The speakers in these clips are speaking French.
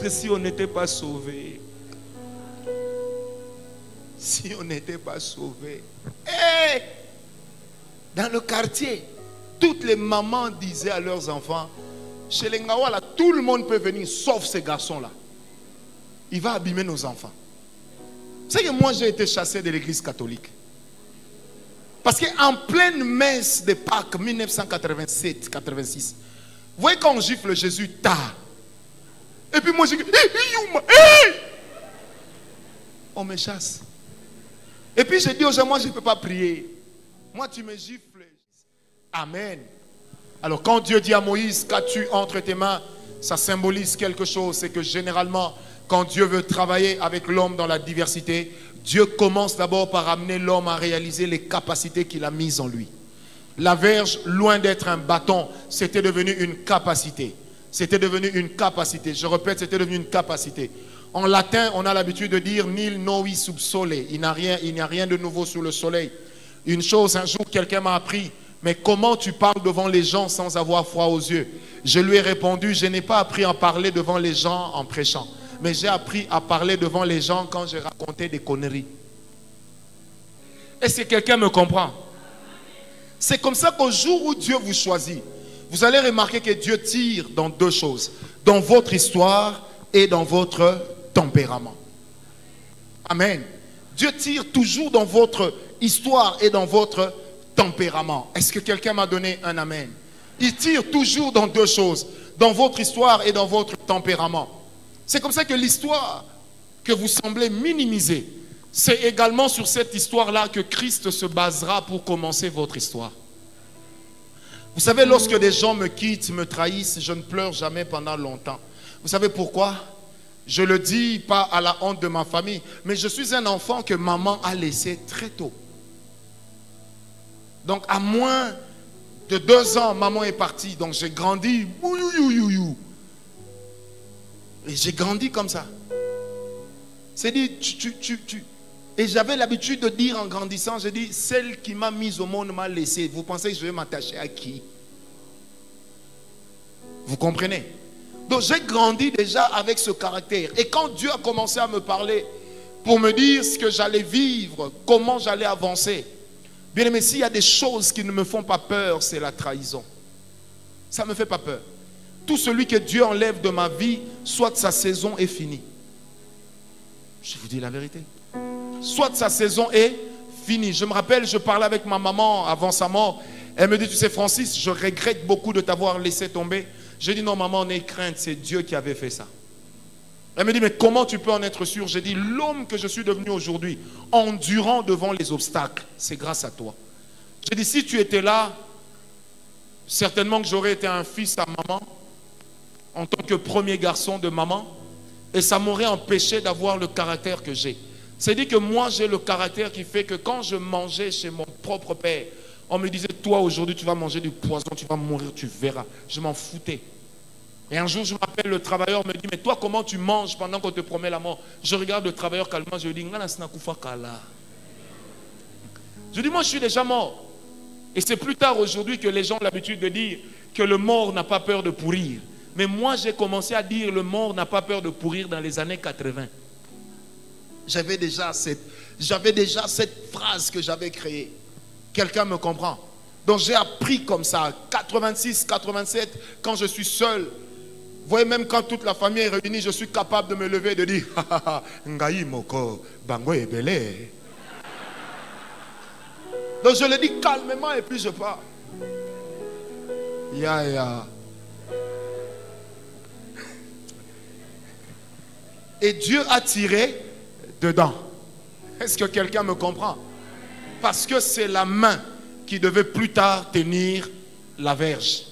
autres si on n'était pas sauvés. Si on n'était pas sauvés. Hey! Dans le quartier, toutes les mamans disaient à leurs enfants, chez les Ngawala, tout le monde peut venir, sauf ces garçons-là. Il va abîmer nos enfants. Vous savez que moi, j'ai été chassé de l'église catholique. Parce qu'en pleine messe de Pâques 1987-86, vous voyez quand on gifle Jésus tard. Et puis moi, je dis, hey! On me chasse. Et puis je dis aux gens, moi je ne peux pas prier. Moi tu me gifles. Amen. Alors quand Dieu dit à Moïse, qu'as-tu entre tes mains, ça symbolise quelque chose. C'est que généralement, quand Dieu veut travailler avec l'homme dans la diversité, Dieu commence d'abord par amener l'homme à réaliser les capacités qu'il a mises en lui. La verge, loin d'être un bâton, c'était devenu une capacité. C'était devenu une capacité. Je répète, c'était devenu une capacité. En latin, on a l'habitude de dire nil novi sub sole. Il n'y a rien de nouveau sous le soleil. Une chose, un jour, quelqu'un m'a appris, mais comment tu parles devant les gens sans avoir froid aux yeux? Je lui ai répondu, je n'ai pas appris à parler devant les gens en prêchant, mais j'ai appris à parler devant les gens quand j'ai raconté des conneries. Est-ce que quelqu'un me comprend? C'est comme ça qu'au jour où Dieu vous choisit, vous allez remarquer que Dieu tire dans deux choses, dans votre histoire et dans votre tempérament. Amen. Dieu tire toujours dans votre histoire et dans votre tempérament. Est-ce que quelqu'un m'a donné un amen? Il tire toujours dans deux choses, dans votre histoire et dans votre tempérament. C'est comme ça que l'histoire que vous semblez minimiser, c'est également sur cette histoire-là que Christ se basera pour commencer votre histoire. Vous savez, lorsque des gens me quittent, me trahissent, je ne pleure jamais pendant longtemps. Vous savez pourquoi? Je le dis pas à la honte de ma famille, mais je suis un enfant que maman a laissé très tôt. Donc à moins de 2 ans, maman est partie. Donc j'ai grandi. Et j'ai grandi comme ça. C'est dit, Et j'avais l'habitude de dire en grandissant, je dis, celle qui m'a mise au monde m'a laissé. Vous pensez que je vais m'attacher à qui? Vous comprenez? Donc j'ai grandi déjà avec ce caractère. Et quand Dieu a commencé à me parler pour me dire ce que j'allais vivre, comment j'allais avancer, bien aimé, s'il y a des choses qui ne me font pas peur, c'est la trahison. Ça ne me fait pas peur. Tout celui que Dieu enlève de ma vie, soit sa saison est finie. Je vous dis la vérité. Soit sa saison est finie. Je me rappelle, je parlais avec ma maman avant sa mort. Elle me dit, tu sais Francis, je regrette beaucoup de t'avoir laissé tomber. J'ai dit, non maman, n'aie crainte, c'est Dieu qui avait fait ça. Elle me dit, mais comment tu peux en être sûr? J'ai dit, l'homme que je suis devenu aujourd'hui, endurant devant les obstacles, c'est grâce à toi. J'ai dit, si tu étais là, certainement que j'aurais été un fils à maman, en tant que premier garçon de maman, et ça m'aurait empêché d'avoir le caractère que j'ai. C'est dit que moi, j'ai le caractère qui fait que quand je mangeais chez mon propre père, on me disait, toi aujourd'hui tu vas manger du poison, tu vas mourir, tu verras. Je m'en foutais. Et un jour, je m'appelle, le travailleur me dit, mais toi comment tu manges pendant qu'on te promet la mort? Je regarde le travailleur calmement, je lui dis, je dis, moi je suis déjà mort. Et c'est plus tard aujourd'hui que les gens ont l'habitude de dire que le mort n'a pas peur de pourrir. Mais moi j'ai commencé à dire, le mort n'a pas peur de pourrir dans les années 80. J'avais déjà cette phrase que j'avais créée. Quelqu'un me comprend? Donc j'ai appris comme ça, 86, 87, quand je suis seul. Vous voyez, même quand toute la famille est réunie, je suis capable de me lever et de dire, Ngaï moko, bango e belé. Donc je le dis calmement et puis je pars. Ya. Et Dieu a tiré dedans. Est-ce que quelqu'un me comprend? Parce que c'est la main qui devait plus tard tenir la verge.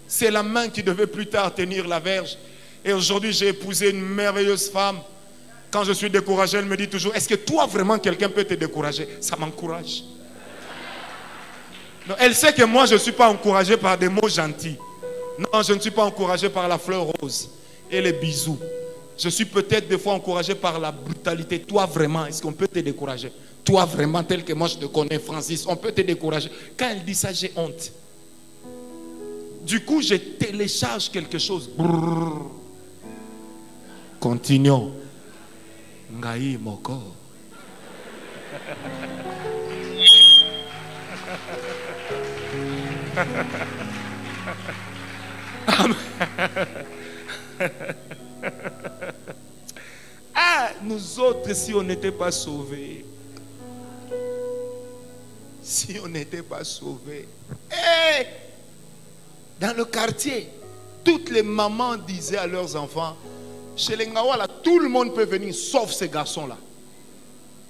C'est la main qui devait plus tard tenir la verge. Et aujourd'hui, j'ai épousé une merveilleuse femme. Quand je suis découragé, elle me dit toujours, est-ce que toi, vraiment, quelqu'un peut te décourager? Ça m'encourage. Elle sait que moi, je ne suis pas encouragé par des mots gentils. Non, je ne suis pas encouragé par la fleur rose et les bisous. Je suis peut-être des fois encouragé par la brutalité. Toi, vraiment, est-ce qu'on peut te décourager? Toi, vraiment, tel que moi je te connais, Francis, on peut te décourager. Quand elle dit ça, j'ai honte. Du coup, je télécharge quelque chose. Continuons. Ngai moko. Ah, nous autres, si on n'était pas sauvés, si on n'était pas sauvés, hey, dans le quartier, toutes les mamans disaient à leurs enfants, chez les Ngawala, tout le monde peut venir, sauf ces garçons-là.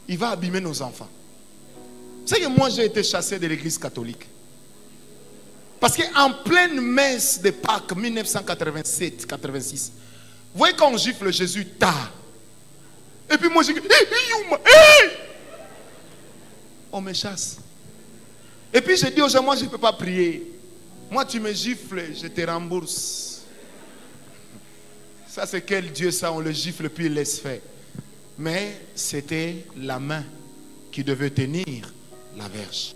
Il va abîmer nos enfants. Vous savez que moi, j'ai été chassé de l'église catholique. Parce qu'en pleine messe de Pâques 1987-86, vous voyez quand on gifle Jésus tard. Et puis moi, je dis, hey! On me chasse. Et puis je dis aux gens, moi, je ne peux pas prier. Moi, tu me gifles, je te rembourse. Ça, c'est quel Dieu ça? On le gifle puis il laisse faire. Mais c'était la main qui devait tenir la verge.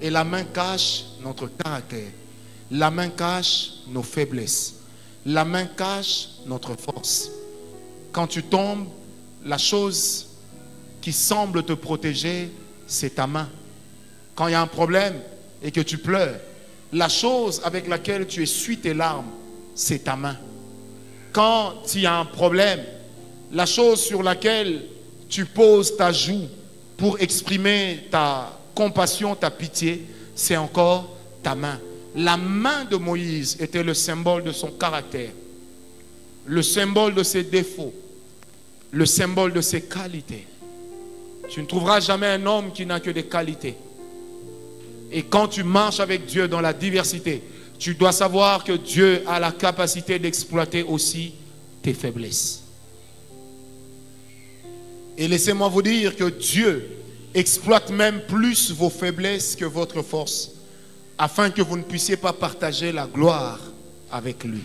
Et la main cache notre caractère. La main cache nos faiblesses. La main cache notre force. Quand tu tombes, la chose qui semble te protéger, c'est ta main. Quand il y a un problème et que tu pleures, la chose avec laquelle tu essuies tes larmes, c'est ta main. Quand il y a un problème, la chose sur laquelle tu poses ta joue pour exprimer ta compassion, ta pitié, c'est encore ta main. La main de Moïse était le symbole de son caractère, le symbole de ses défauts, le symbole de ses qualités. Tu ne trouveras jamais un homme qui n'a que des qualités. Et quand tu marches avec Dieu dans la diversité, tu dois savoir que Dieu a la capacité d'exploiter aussi tes faiblesses. Et laissez-moi vous dire que Dieu exploite même plus vos faiblesses que votre force, afin que vous ne puissiez pas partager la gloire avec lui.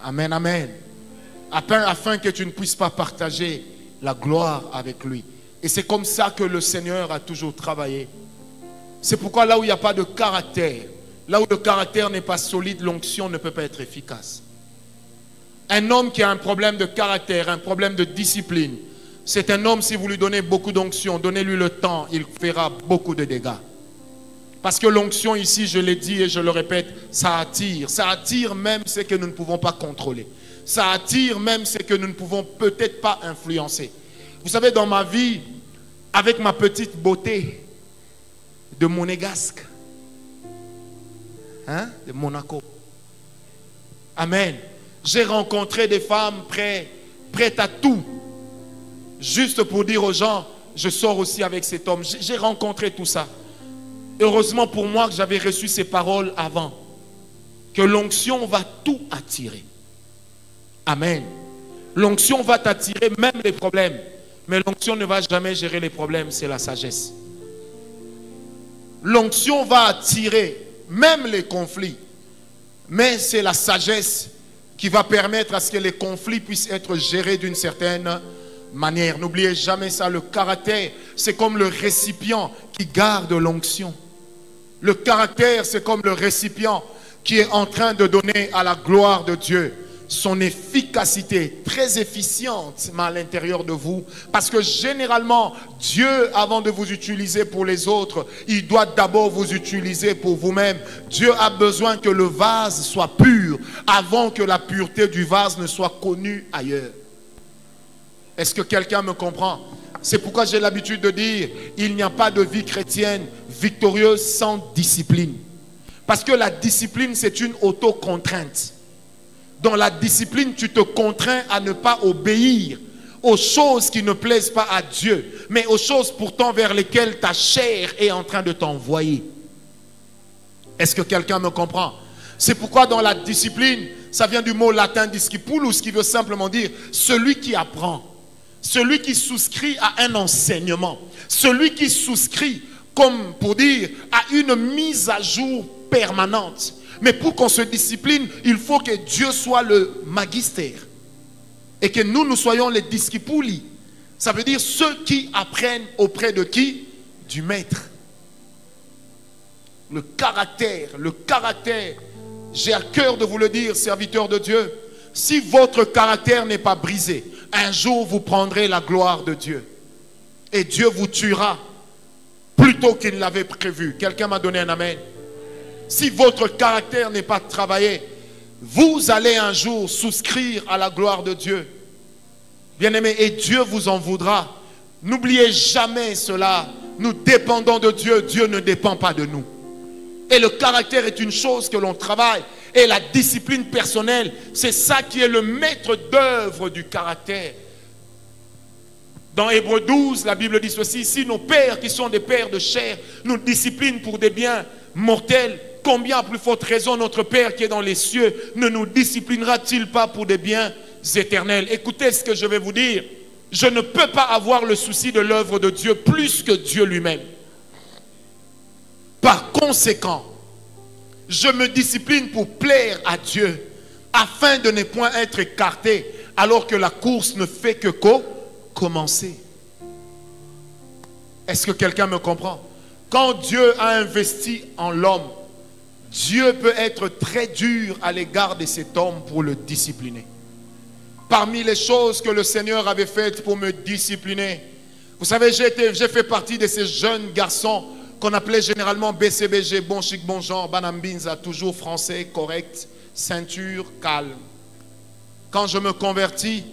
Amen, amen. Afin que tu ne puisses pas partager la gloire avec lui. Et c'est comme ça que le Seigneur a toujours travaillé. C'est pourquoi là où il n'y a pas de caractère, là où le caractère n'est pas solide, l'onction ne peut pas être efficace. Un homme qui a un problème de caractère, un problème de discipline, c'est un homme, si vous lui donnez beaucoup d'onction, donnez-lui le temps, il fera beaucoup de dégâts. Parce que l'onction ici, je l'ai dit et je le répète, ça attire même ce que nous ne pouvons pas contrôler. Ça attire même ce que nous ne pouvons peut-être pas influencer. Vous savez, dans ma vie, avec ma petite beauté de monégasque, de Monaco, amen, j'ai rencontré des femmes prêtes à tout, juste pour dire aux gens, je sors aussi avec cet homme. J'ai rencontré tout ça. Heureusement pour moi que j'avais reçu ces paroles avant, que l'onction va tout attirer. Amen. L'onction va t'attirer même les problèmes, mais l'onction ne va jamais gérer les problèmes, c'est la sagesse. L'onction va attirer même les conflits, mais c'est la sagesse qui va permettre à ce que les conflits puissent être gérés d'une certaine manière. N'oubliez jamais ça, le caractère, c'est comme le récipient qui garde l'onction. Le caractère, c'est comme le récipient qui est en train de donner à la gloire de Dieu son efficacité très efficiente à l'intérieur de vous. Parce que généralement, Dieu, avant de vous utiliser pour les autres, il doit d'abord vous utiliser pour vous-même. Dieu a besoin que le vase soit pur avant que la pureté du vase ne soit connue ailleurs. Est-ce que quelqu'un me comprend? C'est pourquoi j'ai l'habitude de dire, il n'y a pas de vie chrétienne victorieuse sans discipline. Parce que la discipline, c'est une autocontrainte. Dans la discipline, tu te contrains à ne pas obéir aux choses qui ne plaisent pas à Dieu, mais aux choses pourtant vers lesquelles ta chair est en train de t'envoyer. Est-ce que quelqu'un me comprend? C'est pourquoi dans la discipline, ça vient du mot latin discipulus, qui veut simplement dire celui qui apprend, celui qui souscrit à un enseignement, celui qui souscrit, comme pour dire, à une mise à jour permanente. Mais pour qu'on se discipline, il faut que Dieu soit le magistère et que nous soyons les discipuli. Ça veut dire ceux qui apprennent auprès de qui? Du maître. Le caractère, j'ai à cœur de vous le dire, serviteurs de Dieu, Si votre caractère n'est pas brisé, un jour vous prendrez la gloire de Dieu. Et Dieu vous tuera plutôt qu'il ne l'avait prévu. Quelqu'un m'a donné un amen. Si votre caractère n'est pas travaillé, vous allez un jour souscrire à la gloire de Dieu. Bien-aimés, et Dieu vous en voudra. N'oubliez jamais cela. Nous dépendons de Dieu. Dieu ne dépend pas de nous. Et le caractère est une chose que l'on travaille. Et la discipline personnelle, c'est ça qui est le maître d'œuvre du caractère. Dans Hébreux 12, la Bible dit ceci: si nos pères qui sont des pères de chair nous disciplinent pour des biens mortels, combien à plus forte raison notre Père qui est dans les cieux ne nous disciplinera-t-il pas pour des biens éternels? Écoutez ce que je vais vous dire. Je ne peux pas avoir le souci de l'œuvre de Dieu plus que Dieu lui-même. Par conséquent, je me discipline pour plaire à Dieu, afin de ne point être écarté, alors que la course ne fait que commencer. Est-ce que quelqu'un me comprend? Quand Dieu a investi en l'homme, Dieu peut être très dur à l'égard de cet homme pour le discipliner. Parmi les choses que le Seigneur avait faites pour me discipliner, vous savez, j'ai fait partie de ces jeunes garçons qu'on appelait généralement BCBG, bon chic, bon genre, Banambinza, toujours français, correct, ceinture, calme. Quand je me convertis,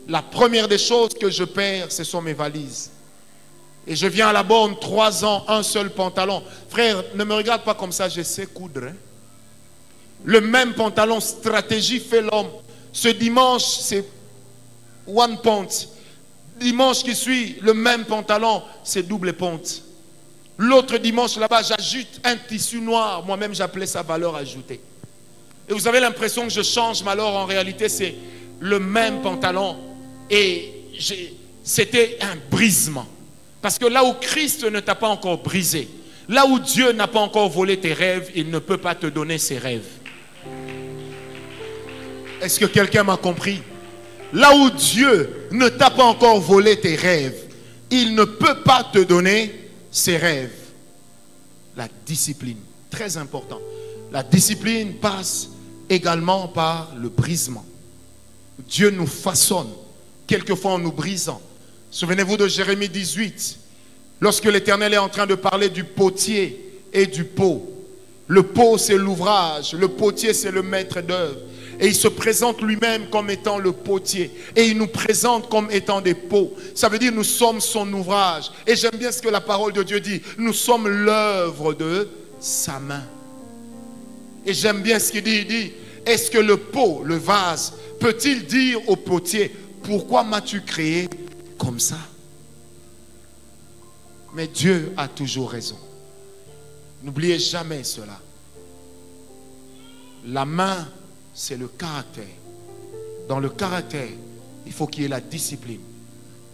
la première des choses que je perds, ce sont mes valises. Et je viens à la borne, 3 ans, un seul pantalon. Frère, ne me regarde pas comme ça, je sais coudre. Hein? Le même pantalon, stratégie fait l'homme. Ce dimanche, c'est one ponte. Dimanche qui suit, le même pantalon, c'est double ponte. L'autre dimanche, là-bas, j'ajoute un tissu noir. Moi-même, j'appelais ça valeur ajoutée. Et vous avez l'impression que je change, mais alors, en réalité, c'est le même pantalon. Et c'était un brisement. Parce que là où Christ ne t'a pas encore brisé, là où Dieu n'a pas encore volé tes rêves, il ne peut pas te donner ses rêves. Est-ce que quelqu'un m'a compris? Là où Dieu ne t'a pas encore volé tes rêves, il ne peut pas te donner ses rêves. La discipline, très important. La discipline passe également par le brisement. Dieu nous façonne, quelquefois en nous brisant. Souvenez-vous de Jérémie 18, lorsque l'Éternel est en train de parler du potier et du pot. Le pot, c'est l'ouvrage, le potier, c'est le maître d'œuvre. Et il se présente lui-même comme étant le potier. Et il nous présente comme étant des pots. Ça veut dire nous sommes son ouvrage. Et j'aime bien ce que la parole de Dieu dit. Nous sommes l'œuvre de sa main. Et j'aime bien ce qu'il dit. Il dit, est-ce que le pot, le vase, peut-il dire au potier, pourquoi m'as-tu créé comme ça? Mais Dieu a toujours raison. N'oubliez jamais cela. La main, c'est le caractère. Dans le caractère, il faut qu'il y ait la discipline.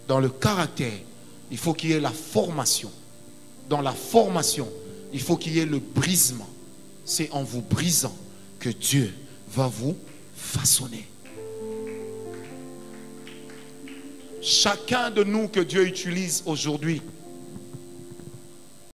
Dans le caractère, il faut qu'il y ait la formation. Dans la formation, il faut qu'il y ait le brisement. C'est en vous brisant que Dieu va vous façonner. Chacun de nous que Dieu utilise aujourd'hui